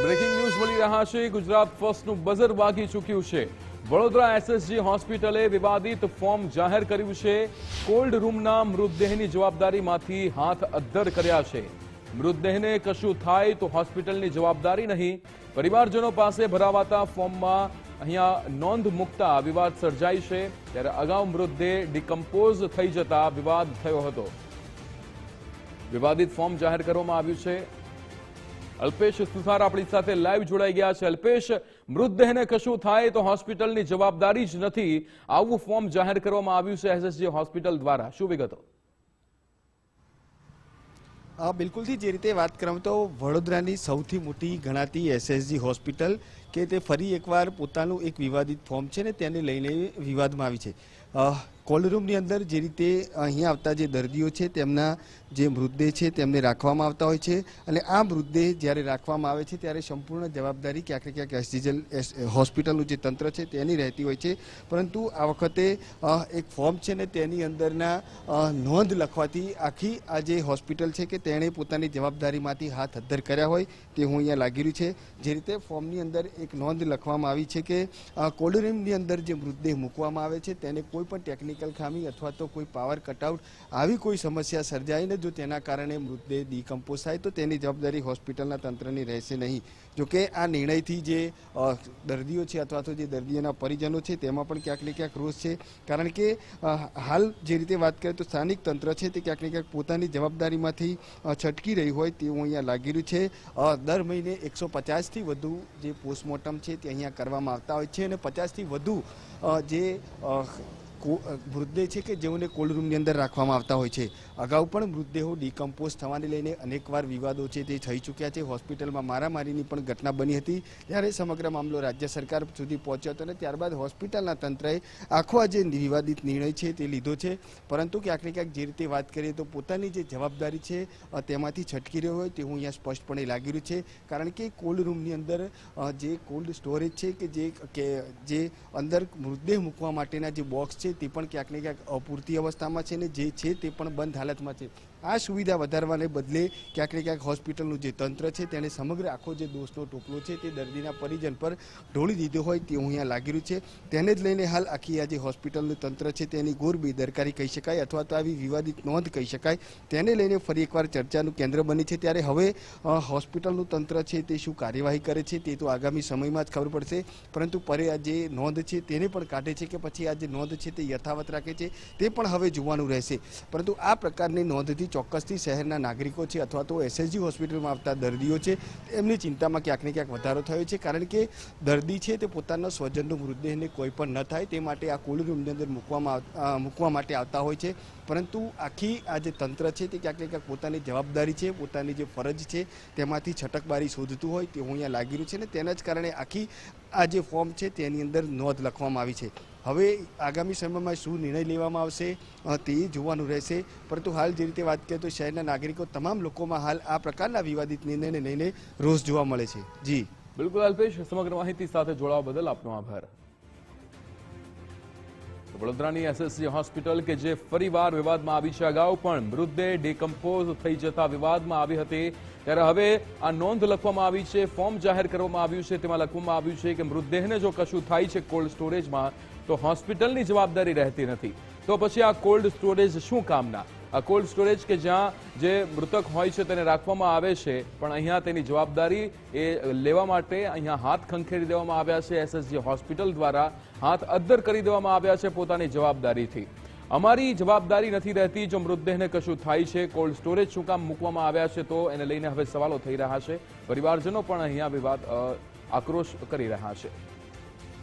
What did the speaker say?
Breaking news મળી રહ્યા છે। ગુજરાત ફર્સ્ટનું બઝર વાગી ચૂક્યું છે। વડોદરા એસએસજી હોસ્પિટલે વિવાદિત ફોર્મ જાહેર કર્યું છે। કોલ્ડ રૂમના મૃતદેહની જવાબદારીમાંથી હાથ અદ્ધર કર્યા છે। મૃતદેહને કશું થાય તો હોસ્પિટલની જવાબદારી નહીં। પરિવારજનો પાસે ભરાવાતા ફોર્મમાં અહીંયા નોંધ મૂકતા વિવાદ સર્જાઈ છે। ત્યારે અગાઉ મૃતદેહ ડિકમ્પોઝ થઈ જતા વિવાદ થયો હતો। વિવાદિત ફોર્મ જાહેર કરવામાં આવ્યું છે। અલ્પેશ સુથાર આપણી સાથે લાઈવ જોડાઈ ગયા છે। અલ્પેશ, મૃતદેહને કશું થાય તો હોસ્પિટલની જવાબદારી જ નથી, આવું ફોર્મ જાહેર કરવામાં આવ્યું છે એસએસજી હોસ્પિટલ દ્વારા, શું વિગતો? બિલકુલથી જે રીતે વાત કરવામાં તો વડોદરાની સૌથી મોટી ગણાતી એસએસજી હોસ્પિટલ કે તે ફરી એકવાર પોતાનું એક વિવાદિત ફોર્મ છે ને તેને લઈને વિવાદમાં આવી છે। કોલ્ડ રૂમની અંદર જે રીતે અહીંયા આવતા જે દર્દીઓ છે તેમના જે મૃતદેહ છે તેમને રાખવામાં આવતા હોય છે અને આ મૃતદેહ જ્યારે રાખવામાં આવે છે ત્યારે સંપૂર્ણ જવાબદારી ક્યાંક ને ક્યાંક એસજીએલ હોસ્પિટલનું જે તંત્ર છે તેની રહેતી હોય છે। પરંતુ આ વખતે એક ફોર્મ છે ને તેની અંદરના નોંધ લખવાથી આખી આ જે હોસ્પિટલ છે કે તેણે પોતાની જવાબદારીમાંથી હાથ અદ્ધર કર્યા હોય તે હું અહીંયા લાગી રહ્યું છે। જે રીતે ફોર્મની અંદર એક નોંધ લખવામાં આવી છે કે કોલ્ડ રૂમની અંદર જે મૃતદેહ મૂકવામાં આવે છે તેને કોઈ પણ ટેકનિકલ ખામી અથવા તો કોઈ પાવર કટઆઉટ આવી કોઈ સમસ્યા સર્જાય ને જો તેના કારણે મૃતદેહ ડિકમ્પોઝ થાય તો તેની જવાબદારી હોસ્પિટલના તંત્રની રહેશે નહીં। જોકે આ નિર્ણયથી જે દર્દીઓ છે અથવા તો જે દર્દીઓના પરિજનો છે તેમાં પણ ક્યાંક ને ક્યાંક રોષ છે। કારણ કે હાલ જે રીતે વાત કરીએ તો સ્થાનિક તંત્ર છે તે ક્યાંક ને ક્યાંક પોતાની જવાબદારીમાંથી છટકી રહી હોય તેવું અહીંયા લાગી રહ્યું છે। દર મહિને 150થી વધુ જે પોસ્ટમોર્ટમ છે તે અહીંયા કરવામાં આવતા હોય છે અને 50થી વધુ જે મૃતદેહ છે કે જેઓને કોલ્ડ રૂમની અંદર રાખવામાં આવતા હોય છે। અગાઉ પણ મૃતદેહો ડિકમ્પોઝ થવાને લઈને અનેકવાર વિવાદો છે તે થઈ ચૂક્યા છે। હોસ્પિટલમાં મારામારીની પણ ઘટના બની હતી ત્યારે સમગ્ર મામલો રાજ્ય સરકાર સુધી પહોંચ્યો હતો અને ત્યારબાદ હોસ્પિટલના તંત્રએ આખો આ જે વિવાદિત નિર્ણય છે તે લીધો છે। પરંતુ ક્યાંક ને ક્યાંક જે રીતે વાત કરીએ તો પોતાની જે જવાબદારી છે તેમાંથી છટકી રહ્યો હોય તે હું અહીંયા સ્પષ્ટપણે લાગી રહ્યું છે। કારણ કે કોલ્ડ રૂમની અંદર જે કોલ્ડ સ્ટોરેજ છે કે જે અંદર મૃતદેહ મૂકવા માટેના જે બોક્સ છે તે પણ ક્યાંક ને ક્યાંક અપૂરતી અવસ્થામાં છે ને જે છે તે પણ બંધ હાલતમાં છે। આ સુવિધા વધારવાને બદલે ક્યાંક ને ક્યાંક હોસ્પિટલનું જે તંત્ર છે તેણે સમગ્ર આખો જે દોષનો ટોપલો છે તે દર્દીના પરિજન પર ઢોળી દીધો હોય તે અહીંયા લાગી રહ્યું છે। તેને જ લઈને હાલ આખી આ જે હોસ્પિટલનું તંત્ર છે તેની ઘોર બેદરકારી કહી શકાય અથવા તો આવી વિવાદિત નોંધ કહી શકાય તેને લઈને ફરી એકવાર ચર્ચાનું કેન્દ્ર બની છે। ત્યારે હવે હોસ્પિટલનું તંત્ર છે તે શું કાર્યવાહી કરે છે તે તો આગામી સમયમાં જ ખબર પડશે। પરંતુ પરે આ જે નોંધ છે તેને પણ કાઢે છે કે પછી આ જે નોંધ છે તે યથાવત રાખે છે તે પણ હવે જોવાનું રહેશે। પરંતુ આ પ્રકારની નોંધથી ચોક્કસથી શહેરના નાગરિકો છે અથવા તો એસએસજી હોસ્પિટલમાં આવતા દર્દીઓ છે એમની ચિંતામાં ક્યાંક ને ક્યાંક વધારો થયો છે। કારણ કે દર્દી છે તે પોતાના સ્વજનનો મૃતદેહને કોઈ પણ ન થાય તે માટે આ કોલ્ડ રૂમની અંદર મૂકવા માટે આવતા હોય છે। પરંતુ આખી આ જે તંત્ર છે તે ક્યાંક ને ક્યાંક પોતાની જવાબદારી છે પોતાની જે ફરજ છે તેમાંથી છટકબારી શોધતું હોય તે હું અહીંયા લાગી રહ્યું છે ને તેના જ કારણે આખી આ જે ફોર્મ છે તેની અંદર નોંધ લખવામાં આવી છે। હવે આગામી સમયમાં શું નિર્ણય લેવામાં આવશે તે જોવાનું રહેશે। પરંતુ હાલ જે રીતે વાત કરીએ તો શહેરના નાગરિકો તમામ લોકોમાં હાલ આ પ્રકારના વિવાદિત નિર્ણયને લઈને રોષ જોવા મળે છે। જી બિલકુલ અલ્પેશ, સમગ્ર માહિતી સાથે જોડાવા બદલ આપનો આભાર। વડોદરાની એસએસજી હોસ્પિટલ કે જે ફરીવાર વિવાદમાં આવી છે, અગાઉ પણ મૃતદેહ ડિકમ્પોઝ થઈ જતા વિવાદમાં આવી હતી, ત્યારે હવે આ નોંધ લખવામાં આવી છે, ફોર્મ જાહેર કરવામાં આવ્યું છે, તેમાં લખવામાં આવ્યું છે કે મૃતદેહને જો કશું થાય છે કોલ્ડ સ્ટોરેજમાં તો હોસ્પિટલની જવાબદારી રહેતી નથી। તો પછી આ કોલ્ડ સ્ટોરેજ શું કામના? આ કોલ્ડ સ્ટોરેજ કે જ્યાં જે મૃતક હોય છે તેને રાખવામાં આવે છે, પણ અહીંયા તેની જવાબદારી એ લેવા માટે અહીંયા હાથ ખંખેરી દેવામાં આવ્યા છે। એસએસજી હોસ્પિટલ દ્વારા હાથ અદ્ધર કરી દેવામાં આવ્યા છે પોતાની જવાબદારીથી। અમારી જવાબદારી નથી રહેતી જો મૃતદેહને કશું થાય છે, કોલ્ડ સ્ટોરેજ શું કામ મૂકવામાં આવ્યા છે તો એને લઈને હવે સવાલો થઈ રહ્યા છે। પરિવારજનો પણ અહીંયા વિવાદ આક્રોશ કરી રહ્યા છે।